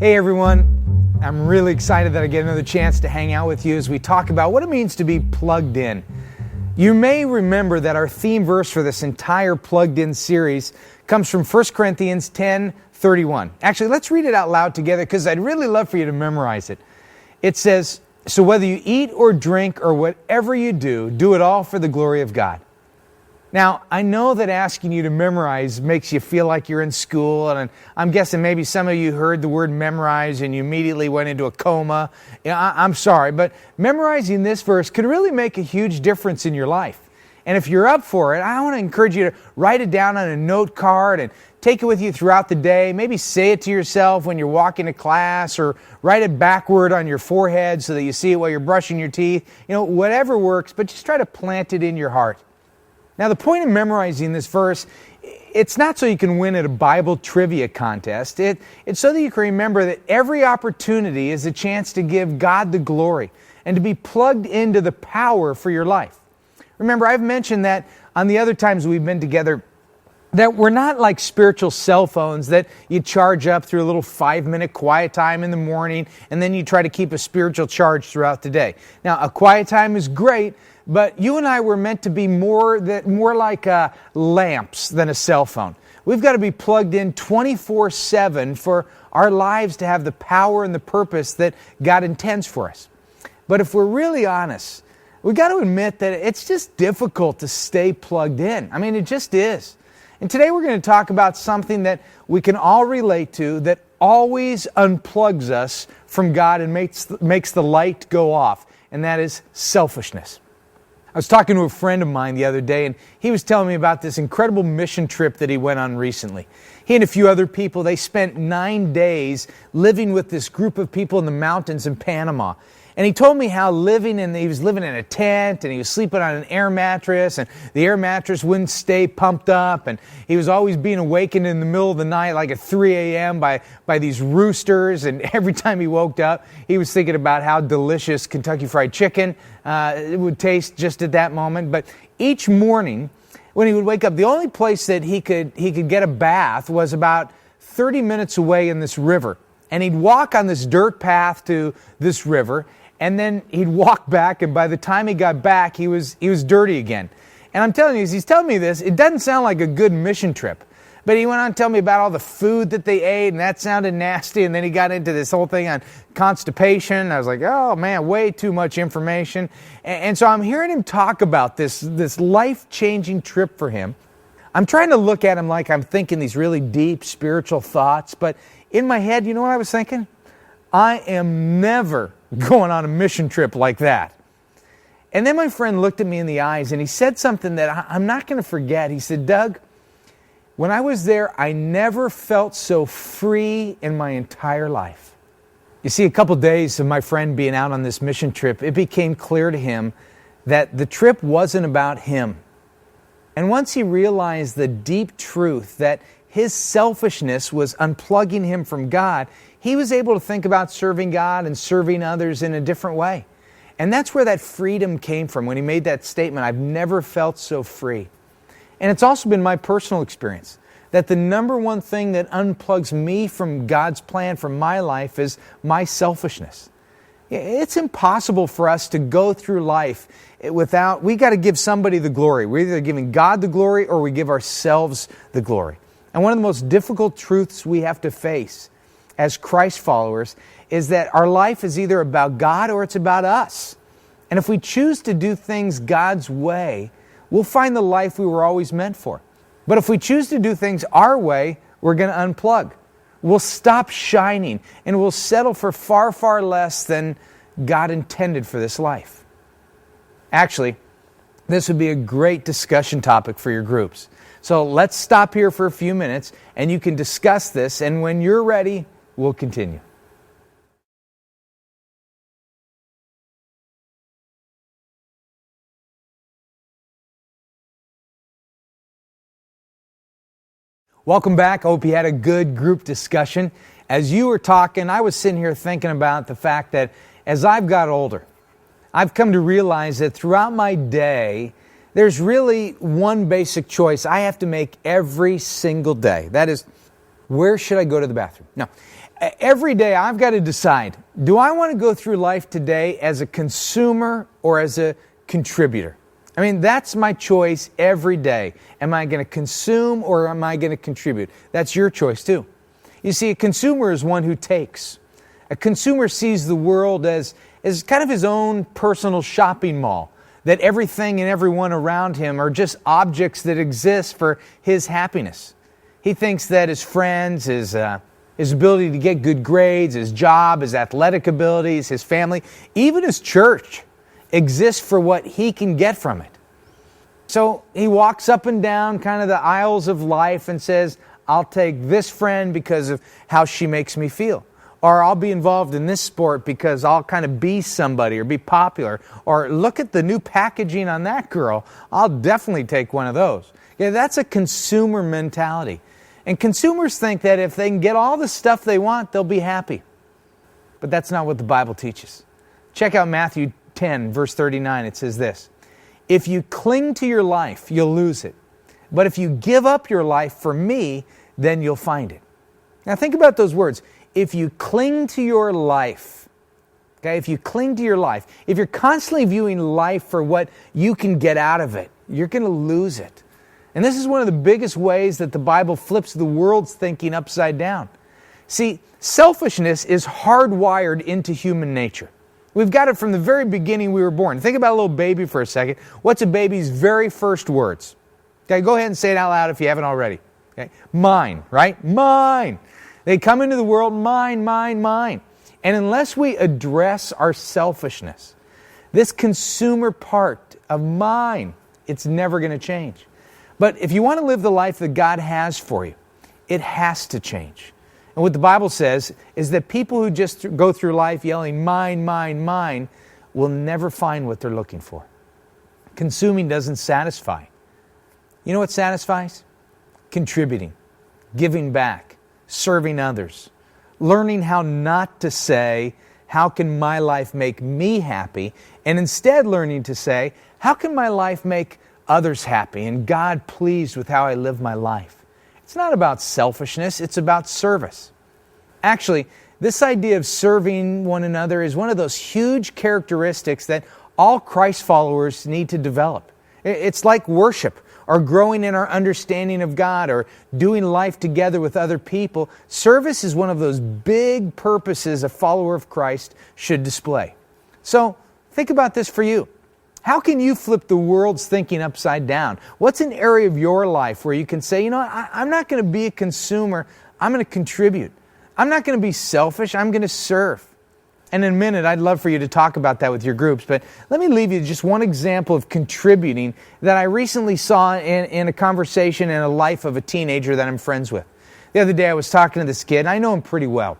Hey everyone, I'm really excited that I get another chance to hang out with you as we talk about what it means to be plugged in. You may remember that our theme verse for this entire Plugged In series comes from 1 Corinthians 10:31. Actually, let's read it out loud together because I'd really love for you to memorize it. It says, "So whether you eat or drink or whatever you do, do it all for the glory of God." Now, I know that asking you to memorize makes you feel like you're in school, and I'm guessing maybe some of you heard the word memorize and you immediately went into a coma. I'm sorry, but memorizing this verse could really make a huge difference in your life. And if you're up for it, I want to encourage you to write it down on a note card and take it with you throughout the day. Maybe say it to yourself when you're walking to class, or write it backward on your forehead so that you see it while you're brushing your teeth. Whatever works, but just try to plant it in your heart. Now, the point of memorizing this verse, it's not so you can win at a Bible trivia contest. It's so that you can remember that every opportunity is a chance to give God the glory and to be plugged into the power for your life. Remember, I've mentioned that on the other times we've been together, that we're not like spiritual cell phones that you charge up through a little 5-minute quiet time in the morning, and then you try to keep a spiritual charge throughout the day. Now, a quiet time is great, but you and I were meant to be more like lamps than a cell phone. We've got to be plugged in 24/7 for our lives to have the power and the purpose that God intends for us. But if we're really honest, we've got to admit that it's just difficult to stay plugged in. I mean, it just is. And today we're going to talk about something that we can all relate to, that always unplugs us from God and makes the light go off, and that is selfishness. I was talking to a friend of mine the other day, and he was telling me about this incredible mission trip that he went on recently. He and a few other people, they spent 9 days living with this group of people in the mountains in Panama. And he told me how he was living in a tent, and he was sleeping on an air mattress, and the air mattress wouldn't stay pumped up, and he was always being awakened in the middle of the night, like at 3 a.m. by these roosters, and every time he woke up, he was thinking about how delicious Kentucky Fried Chicken it would taste just at that moment. But each morning, when he would wake up, the only place that he could get a bath was about 30 minutes away in this river. And he'd walk on this dirt path to this river, and then he'd walk back, and by the time he got back, he was dirty again. And I'm telling you, as he's telling me this, it doesn't sound like a good mission trip. But he went on to tell me about all the food that they ate, and that sounded nasty, and then he got into this whole thing on constipation. I was like, oh man, way too much information. And so I'm hearing him talk about this life-changing trip for him. I'm trying to look at him like I'm thinking these really deep spiritual thoughts, but in my head, you know what I was thinking? I am never going on a mission trip like that. And then my friend looked at me in the eyes and he said something that I'm not going to forget. He said, "Doug, when I was there, I never felt so free in my entire life." You see, a couple days of my friend being out on this mission trip, it became clear to him that the trip wasn't about him. And once he realized the deep truth that his selfishness was unplugging him from God, he was able to think about serving God and serving others in a different way. And that's where that freedom came from when he made that statement, "I've never felt so free." And it's also been my personal experience that the number one thing that unplugs me from God's plan for my life is my selfishness. It's impossible for us to go through life we got to give somebody the glory. We're either giving God the glory or we give ourselves the glory. And one of the most difficult truths we have to face as Christ followers is that our life is either about God or it's about us. And if we choose to do things God's way, we'll find the life we were always meant for. But if we choose to do things our way, we're going to unplug. We'll stop shining and we'll settle for far, far less than God intended for this life. Actually, this would be a great discussion topic for your groups. So let's stop here for a few minutes and you can discuss this, and when you're ready, we'll continue. Welcome back. I hope you had a good group discussion. As you were talking, I was sitting here thinking about the fact that as I've got older, I've come to realize that throughout my day, there's really one basic choice I have to make every single day. That is, where should I go to the bathroom? No. Every day I've got to decide, do I want to go through life today as a consumer or as a contributor? I mean, that's my choice every day. Am I going to consume or am I going to contribute? That's your choice too. You see, a consumer is one who takes. A consumer sees the world as kind of his own personal shopping mall, that everything and everyone around him are just objects that exist for his happiness. He thinks that his friends, his ability to get good grades, his job, his athletic abilities, his family, even his church exists for what he can get from it. So he walks up and down kind of the aisles of life and says, I'll take this friend because of how she makes me feel. Or I'll be involved in this sport because I'll kind of be somebody or be popular. Or look at the new packaging on that girl. I'll definitely take one of those. Yeah, that's a consumer mentality. And consumers think that if they can get all the stuff they want, they'll be happy. But that's not what the Bible teaches. Check out Matthew 10, verse 39. It says this, if you cling to your life, you'll lose it. But if you give up your life for me, then you'll find it. Now think about those words. If you cling to your life, okay, if you cling to your life, if you're constantly viewing life for what you can get out of it, you're going to lose it. And this is one of the biggest ways that the Bible flips the world's thinking upside down. See, selfishness is hardwired into human nature. We've got it from the very beginning we were born. Think about a little baby for a second. What's a baby's very first words? Okay, go ahead and say it out loud if you haven't already. Okay, mine, right? Mine. They come into the world, mine, mine, mine. And unless we address our selfishness, this consumer part of mine, it's never going to change. But if you want to live the life that God has for you, it has to change. And what the Bible says is that people who just go through life yelling, mine, mine, mine, will never find what they're looking for. Consuming doesn't satisfy. You know what satisfies? Contributing, giving back, serving others, learning how not to say, how can my life make me happy? And instead learning to say, how can my life make others happy and God pleased with how I live my life? It's not about selfishness, it's about service. Actually, this idea of serving one another is one of those huge characteristics that all Christ followers need to develop. It's like worship, or growing in our understanding of God, or doing life together with other people. Service is one of those big purposes a follower of Christ should display. So, think about this for you. How can you flip the world's thinking upside down? What's an area of your life where you can say, you know, I'm not going to be a consumer, I'm going to contribute. I'm not going to be selfish, I'm going to serve. And in a minute, I'd love for you to talk about that with your groups, but let me leave you just one example of contributing that I recently saw in a conversation in a life of a teenager that I'm friends with. The other day I was talking to this kid, and I know him pretty well.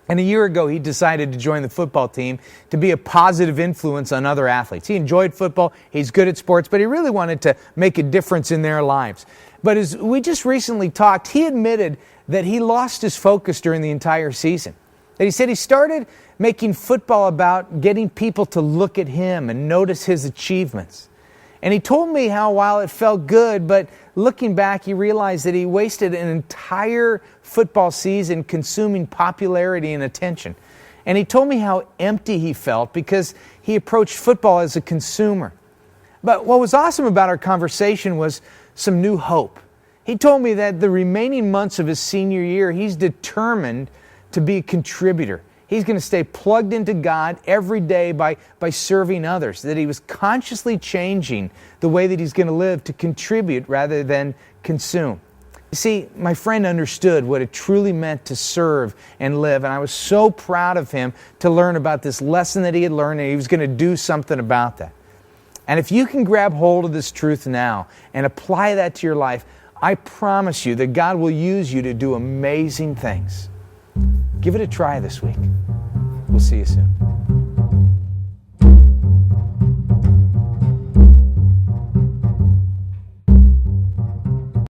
And a year ago, he decided to join the football team to be a positive influence on other athletes. He enjoyed football, he's good at sports, but he really wanted to make a difference in their lives. But as we just recently talked, he admitted that he lost his focus during the entire season. That he said he started making football about getting people to look at him and notice his achievements. And he told me how while it felt good, but looking back, he realized that he wasted an entire football season consuming popularity and attention. And he told me how empty he felt because he approached football as a consumer. But what was awesome about our conversation was some new hope. He told me that the remaining months of his senior year, he's determined to be a contributor. He's going to stay plugged into God every day by serving others, that he was consciously changing the way that he's going to live to contribute rather than consume. You see, my friend understood what it truly meant to serve and live, and I was so proud of him to learn about this lesson that he had learned, and he was going to do something about that. And if you can grab hold of this truth now and apply that to your life, I promise you that God will use you to do amazing things. Give it a try this week. We'll see you soon.